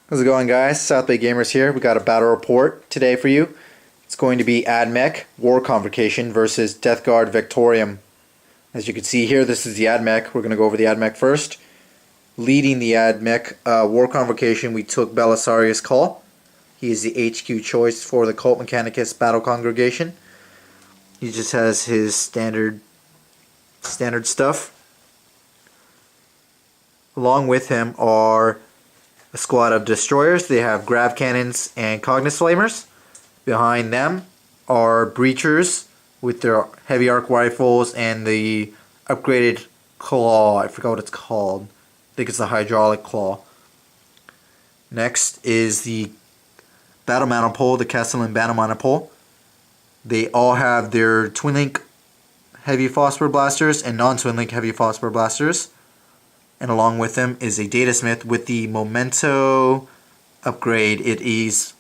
How's it going, guys? South Bay Gamers here. We got a battle report today for you. It's going to be AdMech War Convocation versus Deathguard Vectorium. As you can see here, this is the AdMech. We're going to go over the AdMech first. Leading the AdMech War Convocation, we took Belisarius Call. He is the HQ choice for the Cult Mechanicus Battle Congregation. He just has his standard stuff. Along with him are a squad of destroyers. They have grav cannons and Cognis flamers. Behind them are breachers with their heavy arc rifles and the upgraded claw. I forgot what it's called. I think it's the hydraulic claw. Next is the battle maniple, the Castellan battle maniple. They all have their twin link heavy phosphor blasters and non-twin link heavy phosphor blasters. And along with them is a Datasmith with the Memento upgrade. It's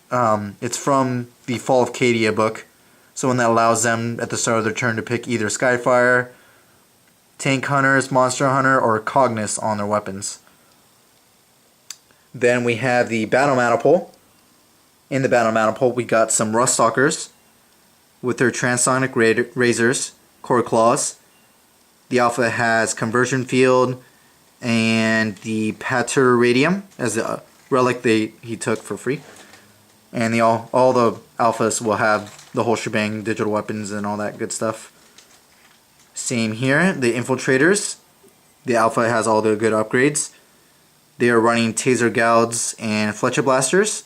from the Fall of Cadia book. So one that allows them at the start of their turn to pick either Skyfire, Tank Hunters, Monster Hunter, or Cognis on their weapons. Then we have the Battle Maniple. In the Battle Maniple we got some Ruststalkers with their Transonic Razors, Core Claws. The Alpha has Conversion Field and the Pater Radium as a relic he took for free. And all the Alphas will have the whole shebang, digital weapons and all that good stuff. Same here, the Infiltrators. The Alpha has all the good upgrades. They are running Taser Gouds and Fletcher Blasters.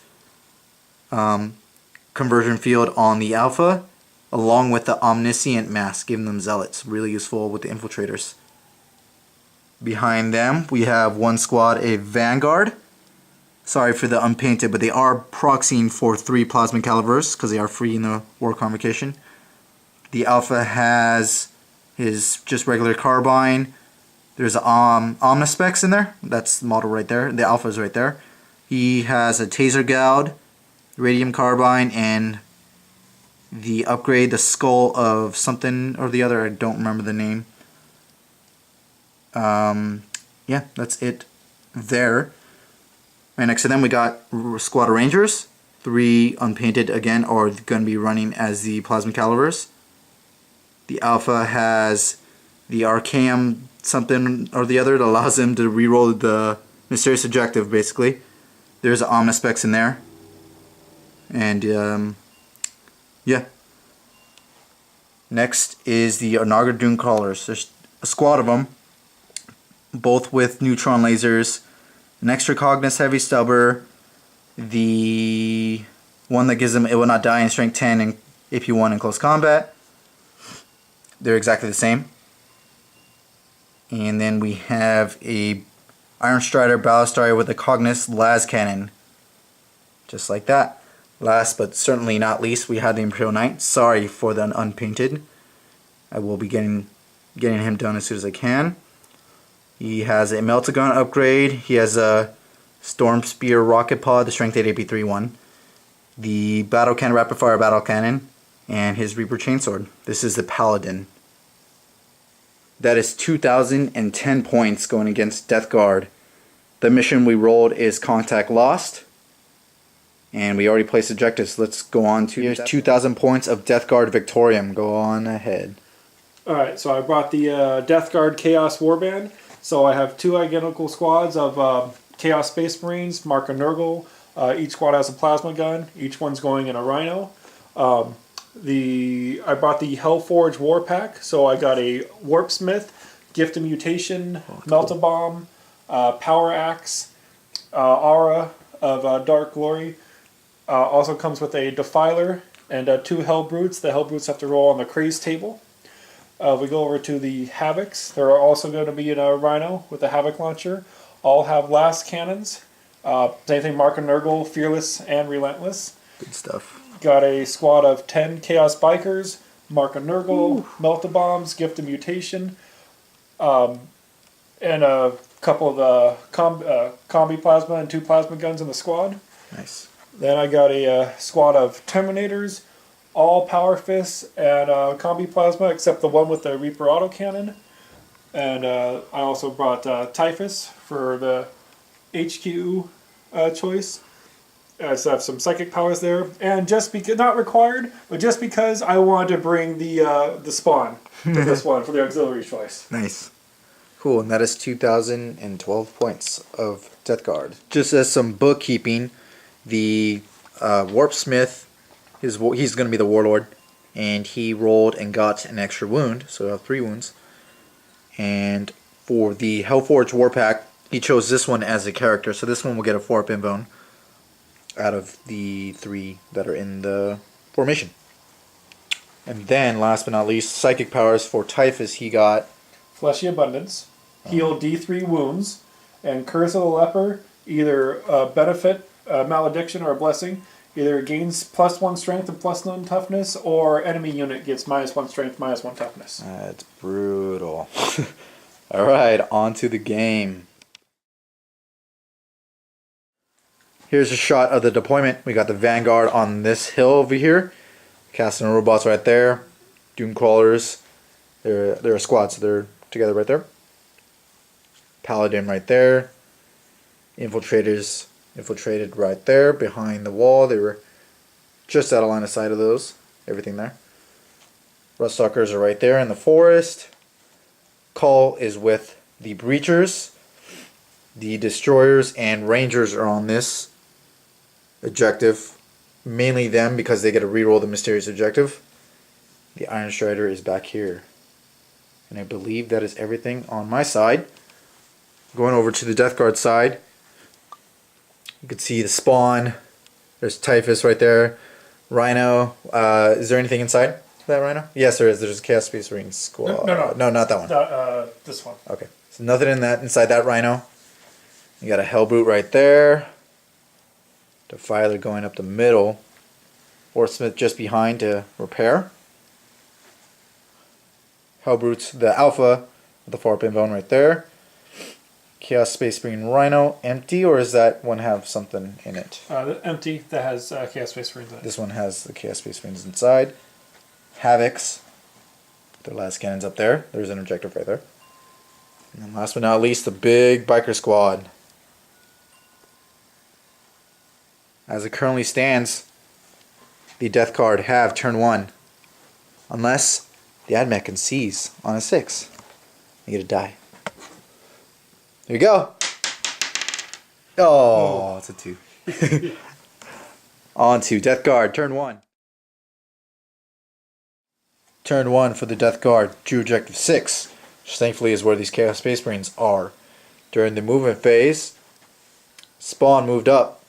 Conversion Field on the Alpha, along with the Omniscient Mask, giving them Zealots. Really useful with the Infiltrators. Behind them, we have one squad, a Vanguard. Sorry for the unpainted, but they are proxying for 3 Plasma Calibers because they are free in the War Convocation. The Alpha has his just regular carbine. There's Omnispecs in there. That's the model right there. The Alpha is right there. He has a Taser Goud, Radium Carbine, and the upgrade, the Skull of something or the other. I don't remember the name. Yeah, that's it there. Right next to them we got Squad of Rangers. 3 unpainted again are going to be running as the Plasma Calibers. The Alpha has the Arcanum something or the other that allows him to reroll the mysterious objective basically. There's Omnispecs in there. And yeah. Next is the Onaga Dune Crawlers. There's a squad of them, both with neutron lasers, an extra Cognis heavy stubber, the one that gives them it will not die in strength 10 and AP 1 in close combat. They're exactly the same. And then we have a Iron Strider Battle Strider with a Cognis las cannon, just like that. Last but certainly not least, we had the Imperial Knight. Sorry for the unpainted. I will be getting him done as soon as I can. He has a Meltagun upgrade. He has a Storm Spear Rocket Pod, the Strength 8 AP 3-1. The Battle Cannon Rapid Fire Battle Cannon, and his Reaper Chainsword. This is the Paladin. That is 2,010 points going against Deathguard. The mission we rolled is Contact Lost. And we already placed objectives. Let's go on to here's 2,000 points of Deathguard Vectorium. Go on ahead. Alright, so I brought the Deathguard Chaos Warband. So I have 2 identical squads of Chaos Space Marines, Mark and Nurgle. Each squad has a plasma gun. Each one's going in a Rhino. I brought the Hellforge War Pack. So I got a Warpsmith, Gift of Mutation, Melt-A-Bomb, Power Axe, Aura of Dark Glory. Also comes with a Defiler and 2 Hellbrutes. The Hellbrutes have to roll on the Craze table. We go over to the Havocs. They're also going to be in a Rhino with a Havoc launcher. All have las cannons. Same thing, Mark and Nurgle, Fearless and Relentless. Good stuff. Got a squad of 10 Chaos Bikers, Mark and Nurgle, Melt-A-Bombs, Gift of Mutation, and a couple of Combi Plasma and 2 Plasma Guns in the squad. Nice. Then I got a squad of Terminators, all Power Fists and Combi Plasma, except the one with the Reaper Autocannon. And I also brought Typhus for the HQ choice. So I have some psychic powers there, and just because not required, but just because I wanted to bring the spawn for this one for the auxiliary choice. Nice. Cool, and that is 2,012 points of Deathguard. Just as some bookkeeping, the Warpsmith, he's going to be the Warlord, and he rolled and got an extra wound, so I have 3 wounds. And for the Hellforge Warpack, he chose this one as a character, so this one will get a 4-up invuln out of the 3 that are in the formation. And then, last but not least, Psychic Powers for Typhus, he got Fleshy Abundance, heal D3 wounds, and Curse of the Leper, either a benefit, a malediction, or a blessing. Either gains +1 strength and +1 toughness, or enemy unit gets -1 strength, -1 toughness. That's brutal. Alright, on to the game. Here's a shot of the deployment. We got the Vanguard on this hill over here. Casting robots right there. Doom Crawlers. They're a squad, so they're together right there. Paladin right there. Infiltrators infiltrated right there behind the wall. They were just out of line of sight of those. Everything there. Ruststalkers are right there in the forest. Call is with the Breachers. The Destroyers and Rangers are on this objective. Mainly them because they get to reroll the mysterious objective. The Iron Strider is back here. And I believe that is everything on my side. Going over to the Deathguard side. You can see the spawn. There's Typhus right there. Rhino. Is there anything inside that Rhino? Yes, there is. There's a Chaos Space Marine squad. No, not that one. This one. Okay. So nothing inside that Rhino. You got a Hellbrute right there. Defiler going up the middle. Warpsmith just behind to repair. Hellbrute's the Alpha with the 4-up invuln right there. Chaos Space Marine Rhino empty, or does that one have something in it? Empty. That has Chaos Space Marines in it. This one has the Chaos Space Marines inside. Havocs. The last cannons up there. There's an objective right there. And then last but not least, the big biker squad. As it currently stands, the Deathguard have turn 1. Unless the AdMech can seize on a 6. You get to die. There you go. Oh, it's a 2. On to Deathguard, turn 1. Turn 1 for the Deathguard, drew objective 6, which thankfully is where these Chaos Space Marines are. During the movement phase, Spawn moved up.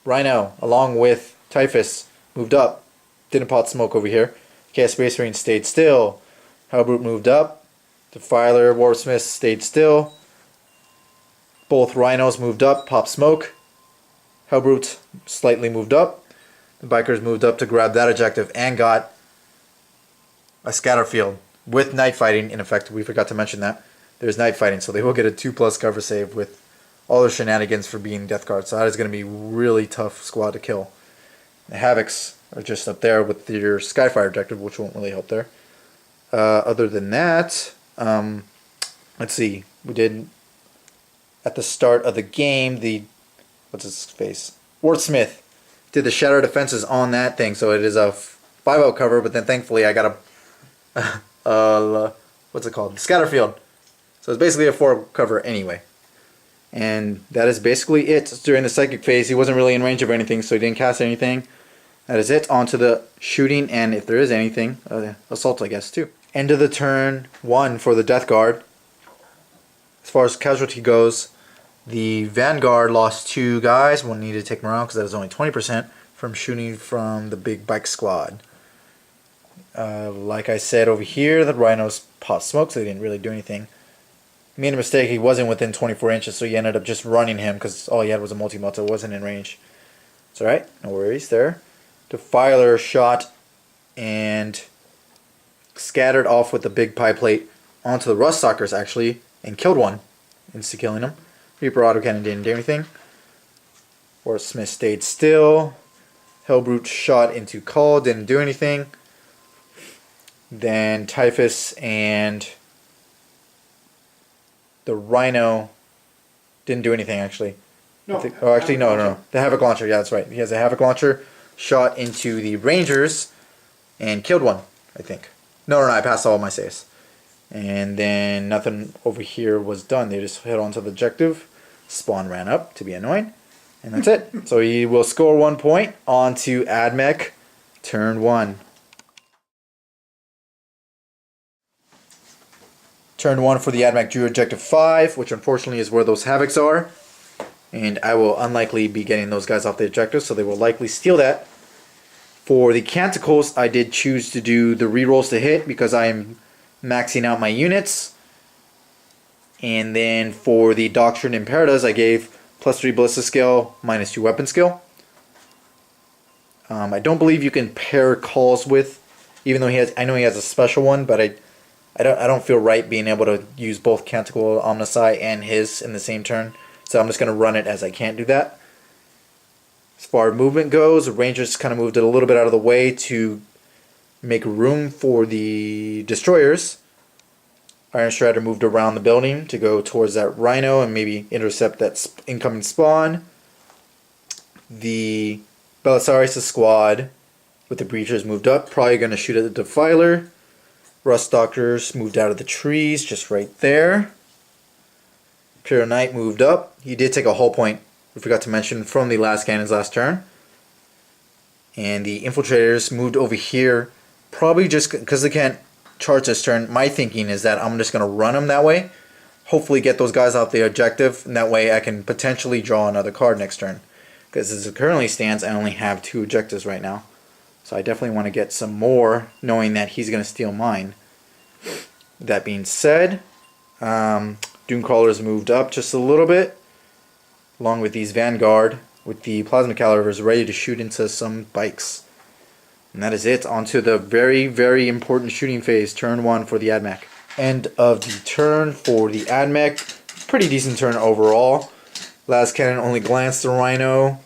Rhino, along with Typhus, moved up. Didn't pot smoke over here. Chaos Space Marine stayed still. Hellbrute moved up. Defiler, Warpsmith stayed still. Both Rhinos moved up, popped smoke. Hellbrute slightly moved up. The Bikers moved up to grab that objective and got a scatter field with night fighting in effect. We forgot to mention that. There's night fighting, so they will get a 2+ cover save with all their shenanigans for being Deathguard. So that is going to be really tough squad to kill. The Havocs are just up there with your Skyfire objective, which won't really help there. Other than that, let's see. We did at the start of the game the what's his face? Warpsmith did the shadow defenses on that thing, so it is a 5-out cover. But then thankfully I got a what's it called? Scatterfield. So it's basically a 4 cover anyway. And that is basically it during the psychic phase. He wasn't really in range of anything, so he didn't cast anything. That is it. On to the shooting, and if there is anything, assault, I guess, too. End of the turn 1 for the Deathguard. As far as casualty goes, the Vanguard lost 2 guys. One needed to take them around because that was only 20% from shooting from the big bike squad. Like I said over here, the Rhinos popped smoke, so they didn't really do anything. He made a mistake. He wasn't within 24 inches, so he ended up just running him because all he had was a multi-multi. It wasn't in range. It's alright. No worries there. Defiler shot and scattered off with the big pie plate onto the Ruststalkers, actually, and killed one. Insta-killing him. Reaper autocannon didn't do anything. Warpsmith stayed still. Hellbrute shot into Call, didn't do anything. Then Typhus and the Rhino didn't do anything, actually. No. Oh, actually, no. The Havoc launcher. Yeah, that's right. He has a Havoc launcher. Shot into the Rangers and killed one, I think. No, I passed all my saves. And then nothing over here was done. They just hit onto the objective. Spawn ran up to be annoying. And that's it. So he will score 1 point onto AdMech turn 1. Turn 1 for the AdMech drew objective 5, which unfortunately is where those Havocs are. And I will unlikely be getting those guys off the objective, so they will likely steal that. For the Canticles, I did choose to do the rerolls to hit because I am maxing out my units. And then for the Doctrine Imperatas, I gave +3 ballista skill, -2 weapon skill. I don't believe you can pair calls with, even though I know he has a special one, but I don't feel right being able to use both Canticle Omnici and his in the same turn. So I'm just going to run it as I can't do that. As far as movement goes, the Rangers kind of moved it a little bit out of the way to make room for the Destroyers. Iron Strider moved around the building to go towards that Rhino and maybe intercept that incoming spawn. The Belisarius' squad with the Breachers moved up, probably going to shoot at the Defiler. Rust Doctors moved out of the trees, just right there. Imperial Knight moved up. He did take a hull point, we forgot to mention, from the last cannon's last turn. And the Infiltrators moved over here, probably just because they can't charge this turn. My thinking is that I'm just going to run them that way. Hopefully get those guys off the objective, and that way I can potentially draw another card next turn. Because as it currently stands, I only have 2 objectives right now. So I definitely want to get some more, knowing that he's going to steal mine. That being said, Doomcrawlers moved up just a little bit, along with these Vanguard, with the Plasma Calibers ready to shoot into some bikes. And that is it. On to the very, very important shooting phase, turn 1 for the AdMech. End of the turn for the AdMech. Pretty decent turn overall. Last cannon only glanced the Rhino.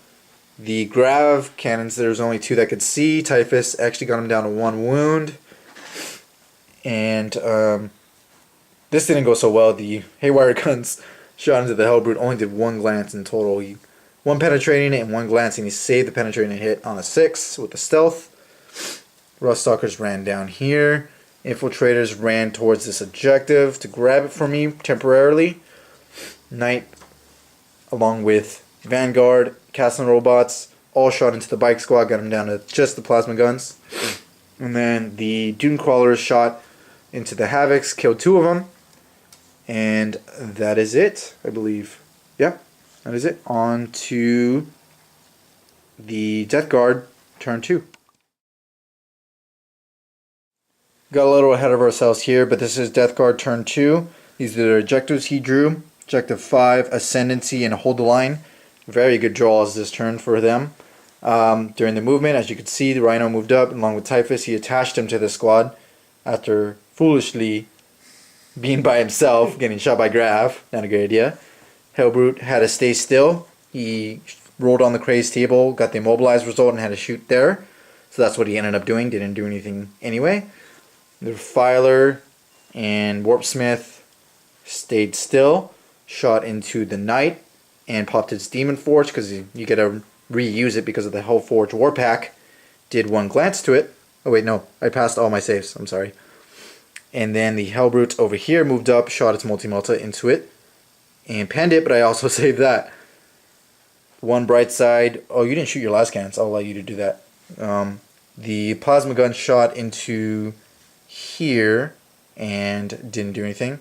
The Grav cannons, there's only 2 that could see. Typhus actually got him down to 1 wound. And this didn't go so well. The Haywire guns shot into the Hellbrute only did 1 glance in total. 1 penetrating and 1 glancing. He saved the penetrating hit on a 6 with the stealth. Rust Stalkers ran down here. Infiltrators ran towards this objective to grab it for me temporarily. Knight, along with Vanguard, Castle Robots, all shot into the bike squad, got them down to just the plasma guns. And then the Dune Crawlers shot into the Havocs, killed 2 of them. And that is it, I believe. Yeah, that is it. On to the Deathguard, turn 2. Got a little ahead of ourselves here, but this is Deathguard turn 2. These are the objectives he drew. Objective 5, Ascendancy and Hold the Line. Very good draws this turn for them. During the movement, as you can see, the Rhino moved up along with Typhus. He attached him to the squad after foolishly being by himself, getting shot by Grav. Not a good idea. Hellbrute had to stay still. He rolled on the craze table, got the immobilized result, and had to shoot there. So that's what he ended up doing. Didn't do anything anyway. The Filer and Warpsmith stayed still, shot into the Knight, and popped its Demon Forge because you get to reuse it because of the Hellforge War Pack. Did 1 glance to it. Oh wait, no, I passed all my saves. I'm sorry. And then the Hellbrute over here moved up, shot its Multi-Melta into it, and penned it, but I also saved that. One bright side. Oh, you didn't shoot your last cannons. I'll allow you to do that. The plasma gun shot into here and didn't do anything.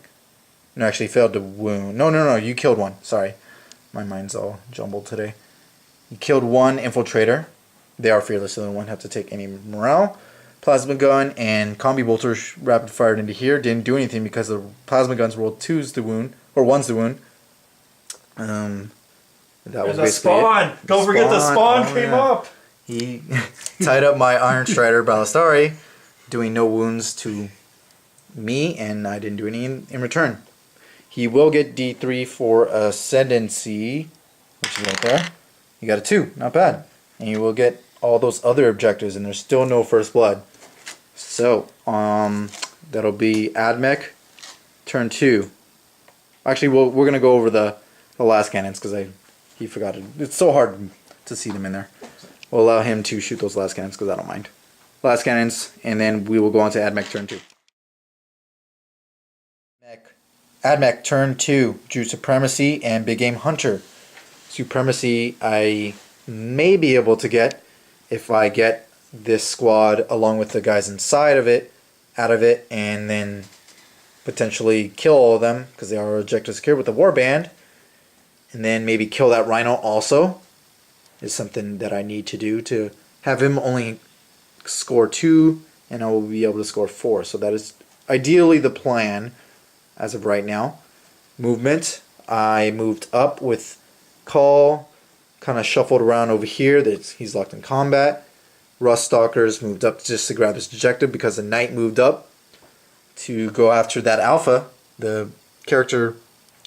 No, actually failed to wound. No, you killed 1. Sorry. My mind's all jumbled today. You killed 1 infiltrator. They are fearless, so they won't have to take any morale. Plasma gun and combi bolters rapid fired into here. Didn't do anything because the plasma guns rolled 2s to wound, or 1s to wound. That was There's a spawn. Don't forget the spawn came up. He tied up my Iron Strider Ballistari, doing no wounds to me, and I didn't do any in return. He will get D3 for Ascendancy, which is right there. He got a 2, not bad. And he will get all those other objectives, and there's still no first blood. So, that'll be AdMech, turn 2. Actually, we're going to go over the last cannons, because he forgot it. It's so hard to see them in there. We'll allow him to shoot those last cannons because I don't mind. Last cannons, and then we will go on to AdMech turn 2. AdMech turn 2, drew Supremacy and Big Game Hunter. Supremacy I may be able to get if I get this squad along with the guys inside of it, out of it, and then potentially kill all of them because they are objective secure with the warband, and then maybe kill that rhino also is something that I need to do to have him only score 2 and I will be able to score 4. So that is ideally the plan as of right now. Movement, I moved up with Call, kind of shuffled around over here. He's locked in combat. Rust Stalkers moved up just to grab this objective because the Knight moved up to go after that Alpha, the character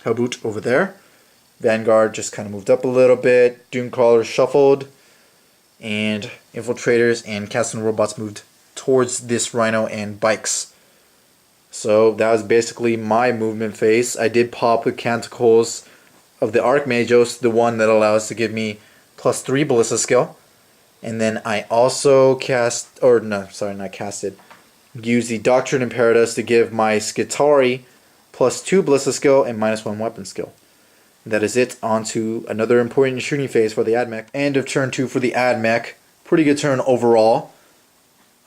Hellbrute over there. Vanguard just kind of moved up a little bit. Doomcrawlers shuffled. And Infiltrators and Casting Robots moved towards this Rhino and Bikes. So that was basically my movement phase. I did pop the Canticles of the Archmagos, the one that allows to give me +3 Ballista skill. And then I also used the Doctrine Imperatus to give my Skitarii +2 Ballista skill and -1 weapon skill. That is it. On to another important shooting phase for the AdMech. End of turn 2 for the AdMech. Pretty good turn overall.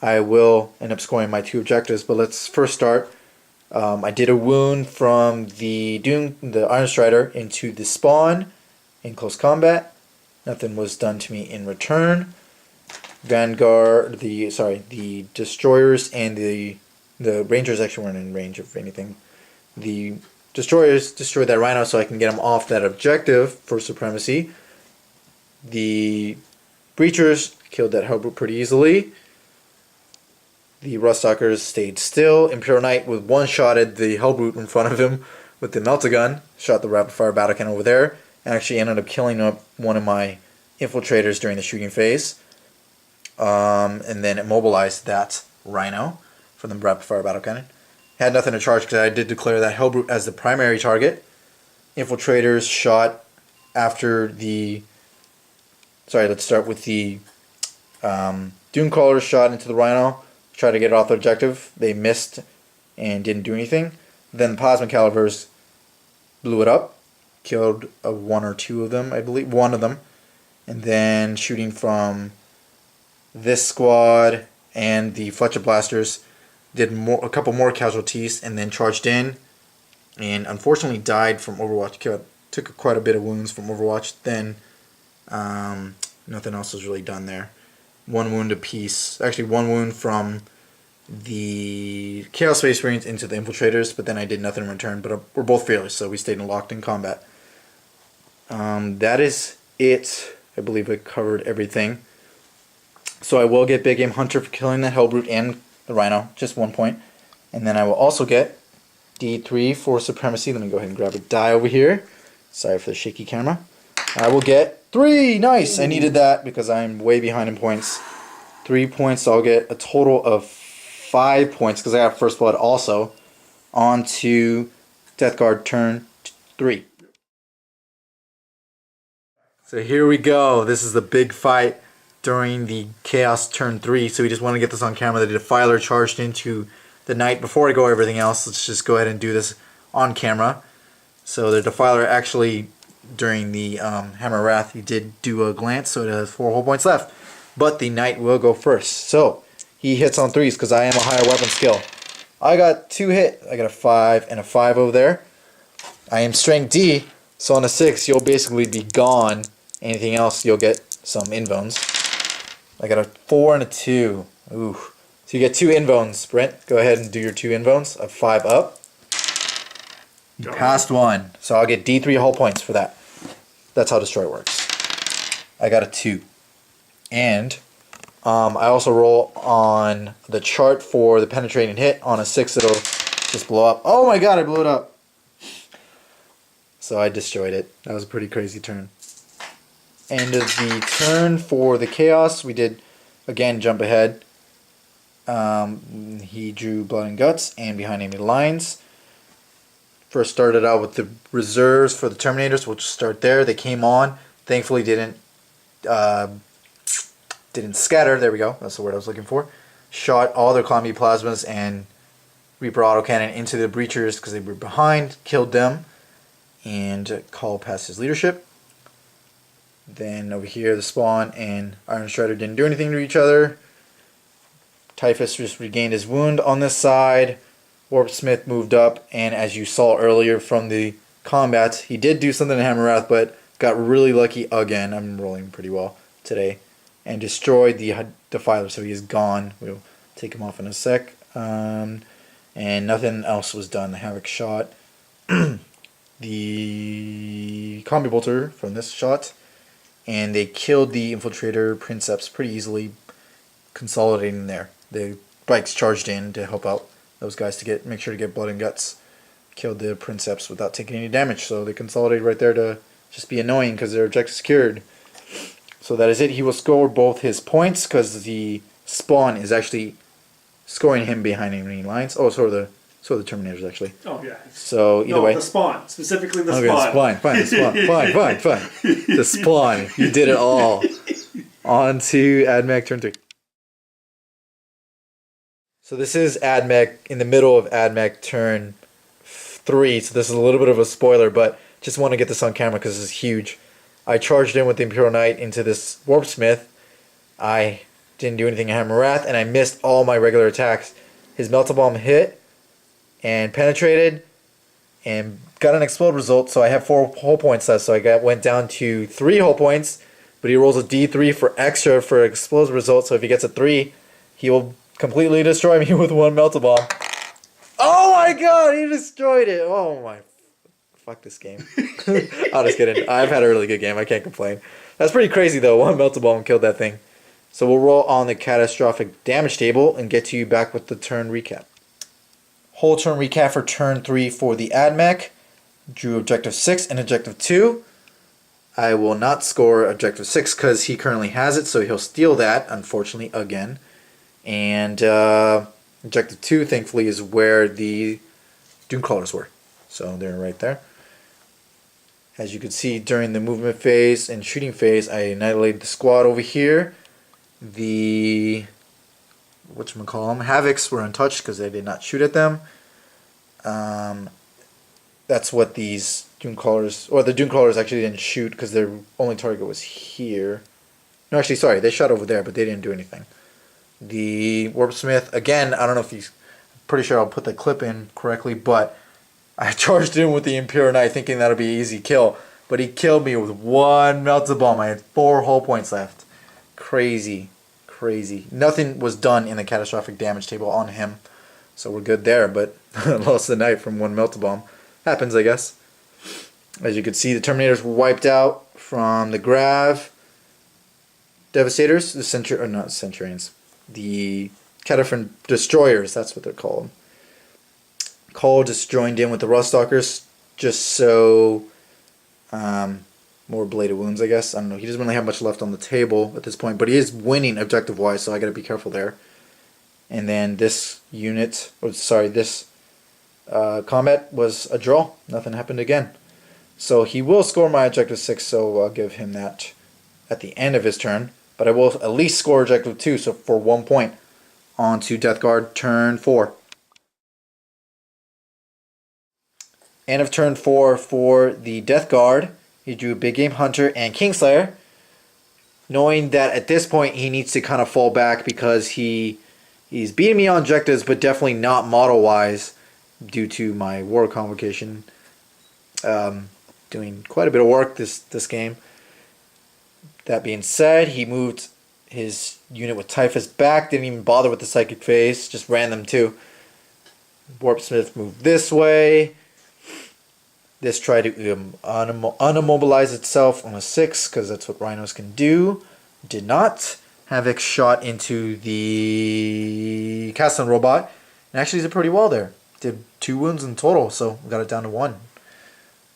I will end up scoring my 2 objectives, but let's first start. I did a wound from the Iron Strider into the spawn in close combat. Nothing was done to me in return. Vanguard, the destroyers and the Rangers actually weren't in range of anything. The destroyers destroyed that Rhino so I can get him off that objective for Supremacy. The Breachers killed that Hellbrute pretty easily. The Ruststalkers stayed still. Imperial Knight with one-shotted the Hellbrute in front of him with the Meltagun. Shot the rapid-fire battle cannon over there. And actually ended up killing up one of my Infiltrators during the shooting phase. And then immobilized that Rhino for the rapid-fire battle cannon. Had nothing to charge because I did declare that Hellbrute as the primary target. Infiltrators shot after the... Sorry, let's start with the Doomcrawlers shot into the Rhino. Tried to get it off the objective. They missed and didn't do anything. Then the Plasma Calibers blew it up. Killed 1 or 2 of them, I believe. 1 of them. And then shooting from this squad and the Fletcher Blasters did a couple more casualties and then charged in. And unfortunately died from Overwatch. Took quite a bit of wounds from Overwatch. Then nothing else was really done there. 1 wound apiece. Actually, 1 wound from the Chaos Space Marines into the Infiltrators, but then I did nothing in return. But we're both fearless, so we stayed locked in combat. That is it. I believe I covered everything. So I will get Big Game Hunter for killing the Hellbrute and the Rhino, just 1 point. And then I will also get D3 for Supremacy. Let me go ahead and grab a die over here. Sorry for the shaky camera. I will get 3! Nice! I needed that because I'm way behind in points. 3 points, so I'll get a total of 5 points because I have First Blood also. On to Deathguard turn 3. So here we go. This is the big fight during the Chaos turn 3. So we just want to get this on camera. The Defiler charged into the Knight. Before I go over everything else, let's just go ahead and do this on camera. So the Defiler actually... during the Hammer Wrath, he did do a glance, so it has 4 whole points left. But the Knight will go first. So, he hits on 3s because I am a higher weapon skill. I got 2 hit. I got a 5 and a 5 over there. I am strength D, so on a 6, you'll basically be gone. Anything else, you'll get some invones. I got a 4 and a 2. Ooh. So you get 2 invones. Brent, go ahead and do your 2 invones. A 5 up. You passed 1, so I'll get D3 whole points for that. That's how Destroy works. I got a 2. And I also roll on the chart for the penetrating hit. On a 6, it'll just blow up. Oh my god, I blew it up! So I destroyed it. That was a pretty crazy turn. End of the turn for the Chaos. We did, again, jump ahead. He drew Blood and Guts and Behind Enemy Lines. First started out with the reserves for the Terminators. We'll just start there. They came on, Thankfully didn't scatter. There we go. That's the word I was looking for. Shot all their Combi Plasmas and Reaper autocannon into the breachers because they were behind. Killed them. And Call passed his leadership. Then over here, the Spawn and Iron Strider didn't do anything to each other. Typhus just regained his wound on this side. Warpsmith moved up, and as you saw earlier from the combat, he did do something to Hammerwrath, but got really lucky again. I'm rolling pretty well today. And destroyed the Defiler, so he is gone. We'll take him off in a sec. And nothing else was done. The Havoc shot the Combi Bolter from this shot, and they killed the Infiltrator Princeps pretty easily, consolidating there. The bikes charged in to help out those guys to make sure to get blood and guts. Killed the Princeps without taking any damage, so they consolidated right there to just be annoying because their objective secured. So that is it. He will score both his points because the Spawn is actually scoring him behind enemy lines. Oh, so are the Terminators actually. Oh yeah. So either way, the Spawn, specifically the okay, Spawn. Fine. The Spawn. You did it all. On to AdMech turn 3. So this is AdMech in the middle of AdMech turn 3. So this is a little bit of a spoiler, but just want to get this on camera because this is huge. I charged in with the Imperial Knight into this Warpsmith. I didn't do anything to Hammerwrath, and I missed all my regular attacks. His Melta Bomb hit and penetrated and got an explode result, so I have 4 hull points left, so I went down to 3 hull points, but he rolls a D3 for extra for explosive result, so if he gets a 3, he will completely destroy me with 1 Melta Bomb. Oh my god, he destroyed it! Oh my... Fuck this game. I'll just get in. I've had a really good game, I can't complain. That's pretty crazy though, 1 Melta Bomb killed that thing. So we'll roll on the catastrophic damage table and get to you back with the turn recap. Whole turn recap for turn 3 for the AdMech. Drew objective 6 and objective 2. I will not score objective 6 because he currently has it, so he'll steal that, unfortunately, again. And objective 2, thankfully, is where the Doomcrawlers were. So they're right there. As you can see, during the movement phase and shooting phase, I annihilated the squad over here. The Havocs were untouched because I did not shoot at them. That's what these Doomcrawlers, or the Doomcrawlers actually didn't shoot because their only target was here. No, actually, sorry, they shot over there, but they didn't do anything. The Warpsmith, again, I don't know if he's, pretty sure I'll put the clip in correctly, but I charged in with the Imperial Knight thinking that'll be an easy kill, but he killed me with 1 Melta Bomb. I had 4 hull points left. Crazy. Nothing was done in the catastrophic damage table on him, so we're good there, but lost the Knight from 1 Melta Bomb. Happens, I guess. As you can see, the Terminators were wiped out from the Grav Devastators, the Centurions, the Cataphan Destroyers, that's what they're called. Cole just joined in with the Ruststalkers, just so more bladed wounds, I guess. I don't know. He doesn't really have much left on the table at this point, but he is winning objective-wise, so I got to be careful there. And then this unit, this combat was a draw. Nothing happened again. So he will score my objective 6, so I'll give him that at the end of his turn. But I will at least score objective 2, so for 1 point. On to Deathguard turn 4. End of turn 4 for the Deathguard. He drew Big Game Hunter and Kingslayer, knowing that at this point he needs to kind of fall back because he's beating me on objectives, but definitely not model-wise due to my War Convocation. Doing quite a bit of work this game. That being said, he moved his unit with Typhus back, didn't even bother with the Psychic Phase, just ran them too. Warpsmith moved this way. This tried to unimmobilize itself on a 6 because that's what rhinos can do. Did not. Havoc shot into the Castellan robot and actually did pretty well there. Did 2 wounds in total, so we got it down to 1.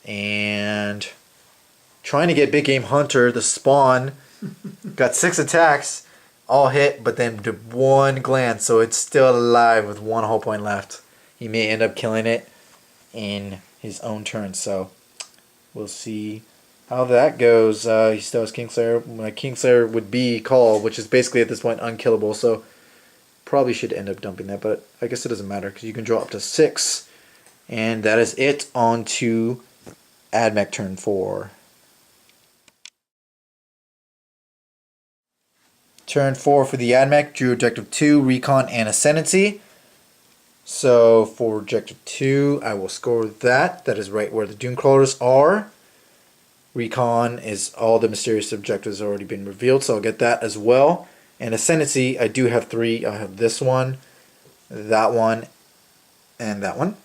And trying to get Big Game Hunter, the Spawn, got 6 attacks, all hit, but then did 1 glance, so it's still alive with 1 hull point left. He may end up killing it in his own turn, so we'll see how that goes. He still has Kingslayer. My Kingslayer would be Call, which is basically at this point unkillable, so probably should end up dumping that, but I guess it doesn't matter because you can draw up to 6. And that is it. On to AdMech turn 4. Turn 4 for the AdMech, drew objective 2, Recon, and Ascendancy. So for objective 2, I will score that. That is right where the Doomcrawlers are. Recon is all the mysterious objectives already been revealed, so I'll get that as well. And Ascendancy, I do have 3. I have this one, that one, and that one.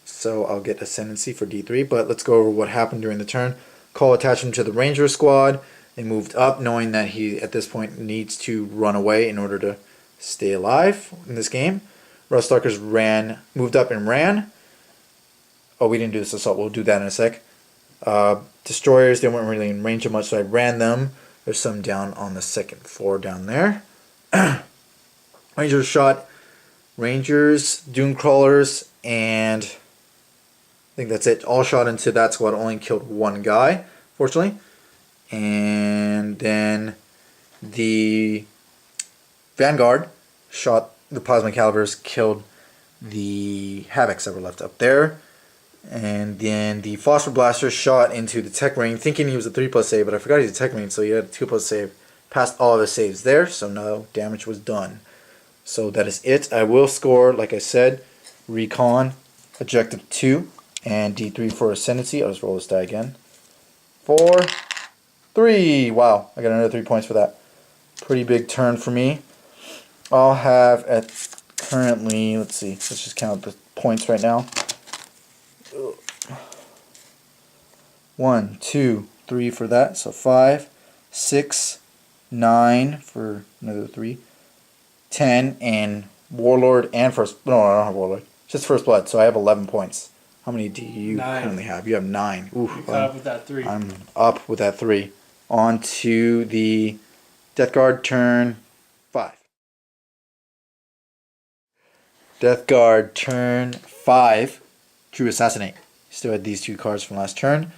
So I'll get Ascendancy for D3, but let's go over what happened during the turn. Call attached him to the Ranger squad. They moved up knowing that he at this point needs to run away in order to stay alive in this game. Ruststalkers moved up and ran. Oh, we didn't do this assault. We'll do that in a sec. Destroyers, they weren't really in range of much, so I ran them. There's some down on the second floor down there. Rangers shot Rangers, Doomcrawlers, and I think that's it. All shot into that squad, only killed 1 guy, fortunately. And then the Vanguard shot the Plasma Calibers, killed the Havocs that were left up there. And then the Phosphor Blaster shot into the Tech Marine, thinking he was a 3+ save, but I forgot he's a Tech Marine, so he had a 2+ save. Passed all of his saves there, so no damage was done. So that is it. I will score, like I said, Recon, Objective 2, and D3 for Ascendancy. I'll just roll this die again. 4, 3. Wow, I got another 3 points for that. Pretty big turn for me. I'll have at currently, let's see, let's just count the points right now. 1, 2, 3 for that, so 5, 6, 9 for another 3, 10, and Warlord and first. No, I don't have Warlord. Just First Blood, so I have 11 points. How many do you 9. currently have? You have 9. Ooh, You caught up with that 3. I'm up with that 3. On to the Deathguard turn 5. Deathguard turn 5. True Assassinate. Still had these 2 cards from last turn.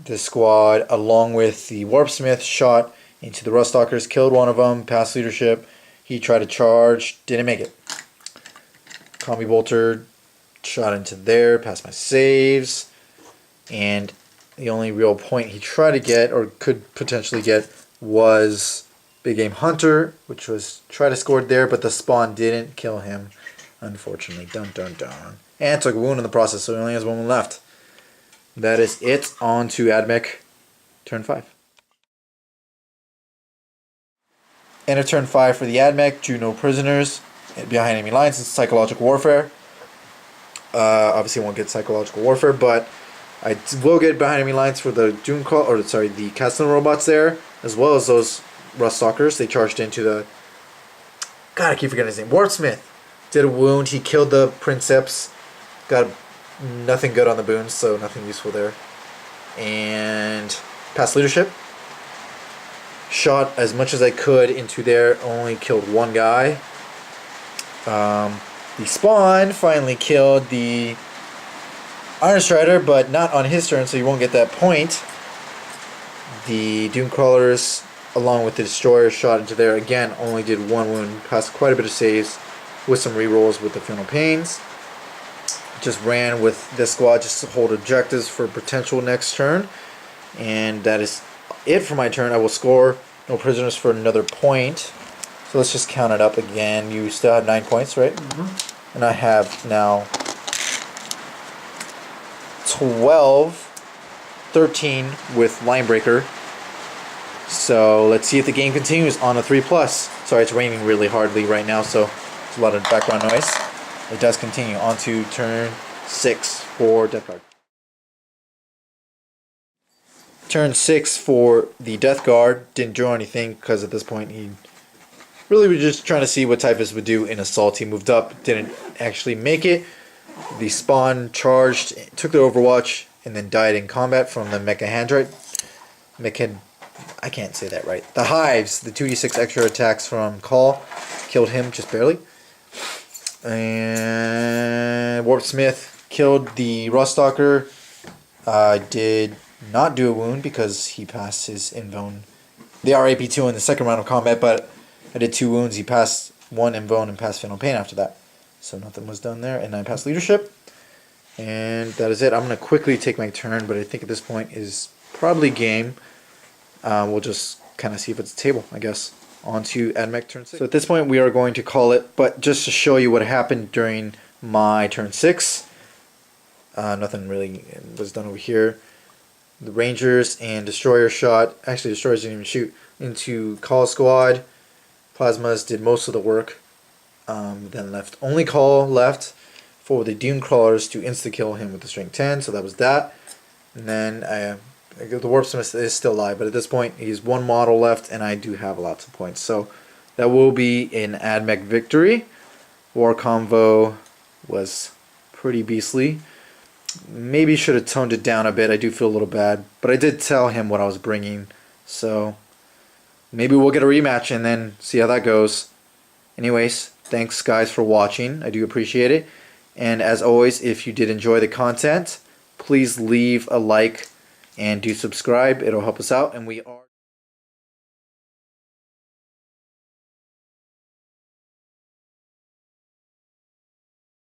The squad, along with the Warpsmith, shot into the Ruststalkers, killed one of them, passed leadership. He tried to charge, didn't make it. Combi Bolter shot into there, passed my saves. And the only real point he tried to get, or could potentially get, was Big Game Hunter, which was try to score there, but the spawn didn't kill him, unfortunately. Dun dun dun. And took a wound in the process, so he only has 1 wound left. That is it. On to AdMech turn 5. End of turn 5 for the AdMech. Drew no prisoners behind enemy lines. It's psychological warfare. Obviously, I won't get psychological warfare, but I will get behind enemy lines for the the Castle robots there, as well as those Ruststalkers. They charged into the. God, I keep forgetting his name. Warpsmith did a wound. He killed the Princeps. Got nothing good on the boons, so nothing useful there. And passed leadership. Shot as much as I could into there. Only killed 1 guy. The spawn finally killed the Iron Strider, but not on his turn, so you won't get that point. The Doomcrawlers, along with the Destroyer, shot into there again. Only did 1 wound. Passed quite a bit of saves with some rerolls with the Funeral Pains. Just ran with this squad just to hold objectives for potential next turn. And that is it for my turn. I will score no prisoners for another point. So let's just count it up again. You still have 9 points, right? Mm-hmm. And I have now 12, 13 with Linebreaker. So let's see if the game continues on a 3+. Sorry, it's raining really hardly right now, so there's a lot of background noise. It does continue. On to turn 6 for Deathguard. Turn 6 for the Deathguard. Didn't draw anything because at this point he really was just trying to see what Typhus would do in Assault. He moved up, didn't actually make it. The spawn charged, took the Overwatch, and then died in combat from the Mecha Handrite. I can't say that right. The Hives, the 2d6 extra attacks from Call, killed him just barely. And Warpsmith killed the Ruststalker. I did not do a wound because he passed his invone. They are AP2 in the second round of combat, but I did 2 wounds. He passed 1 invone and passed Fatal Pain after that. So nothing was done there, and I passed leadership. And that is it. I'm going to quickly take my turn, but I think at this point is probably game. We'll just kind of see if it's a table, I guess. On to AdMech turn 6. So at this point we are going to call it, but just to show you what happened during my turn 6. Nothing really was done over here. The Rangers and Destroyer shot, actually Destroyers didn't even shoot, into Call Squad. Plasmas did most of the work. Then left only Call left for the Dune Crawlers to insta-kill him with the Strength 10, so that was that. And then the Warp Smith is still alive, but at this point he's 1 model left, and I do have lots of points. So that will be an AdMech victory. War Convo was pretty beastly. Maybe should have toned it down a bit. I do feel a little bad, but I did tell him what I was bringing, so maybe we'll get a rematch and then see how that goes. Anyways, thanks guys for watching. I do appreciate it. And as always, if you did enjoy the content, please leave a like and do subscribe. It'll help us out, and we are